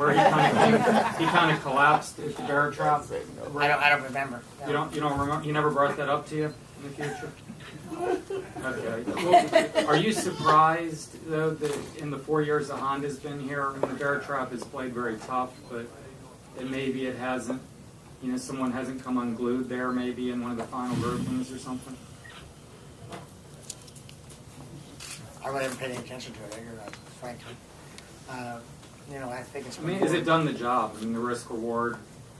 where he kind of collapsed at the bear trap? I don't remember. No. You don't remember? He never brought that up to you in the future? Okay. Well, are you surprised though that in the 4 years that Honda's been here, and the bear trap has played very tough, but that maybe it hasn't, someone hasn't come unglued there maybe in one of the final groupings or something? I really haven't paid any attention to it, frankly. I think it's. Has it done the job? The risk reward.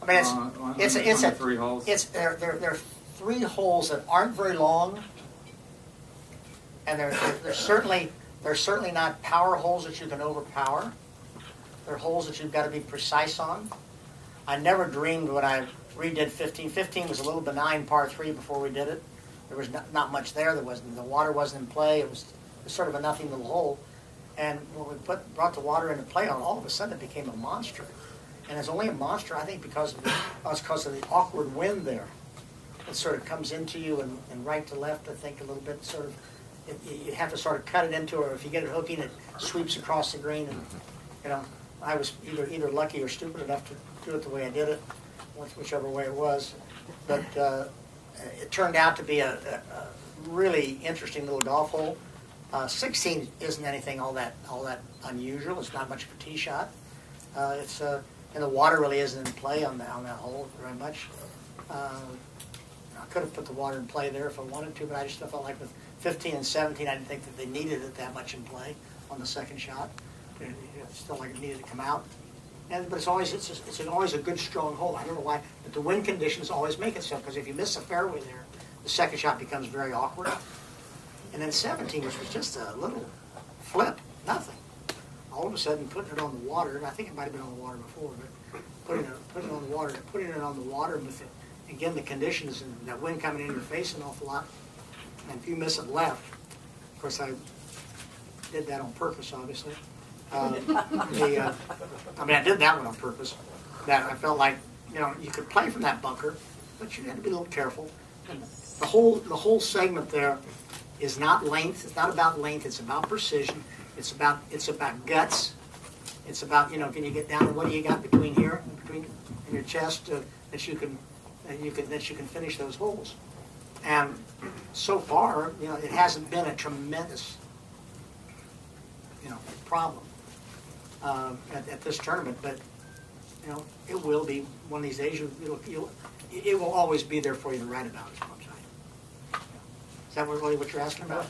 It's on the 3 holes. There are 3 holes that aren't very long, and they're certainly not power holes that you can overpower. They're holes that you've got to be precise on. I never dreamed when I redid 15. 15 was a little benign par 3 before we did it. There was not much there. The water wasn't in play. It was sort of a nothing little hole. And when we brought the water into play on, all of a sudden it became a monster. And it's only a monster, I think, because of the awkward wind there. It sort of comes into you and right to left, I think, a little bit. Sort of, you have to sort of cut it into, or if you get it hooking, it sweeps across the green. And I was either lucky or stupid enough to do it the way I did it, whichever way it was. But it turned out to be a really interesting little golf hole. 16 isn't anything all that unusual. It's not much of a tee shot. And the water really isn't in play on that hole very much. I could have put the water in play there if I wanted to, but I just felt like with 15 and 17, I didn't think that they needed it that much in play on the second shot. It still like it needed to come out. But it's always a good strong hole. I don't know why, but the wind conditions always make it so. Because if you miss the fairway there, the second shot becomes very awkward. And then 17, which was just a little flip, nothing. All of a sudden, putting it on the water, and I think it might have been on the water before, but putting it on the water, with it, again, the conditions and that wind coming in your face an awful lot. And if you miss it left, of course, I did that on purpose, obviously. I did that one on purpose. That I felt like, you could play from that bunker, but you had to be a little careful. And the whole segment there is not length. It's not about length. It's about precision. It's about guts. It's about can you get down to what do you got between here and your chest that you can finish those holes. And so far, it hasn't been a tremendous problem at this tournament. But it will be one of these days. It will always be there for you to write about. Is what I'm saying. Is that really what you're asking about?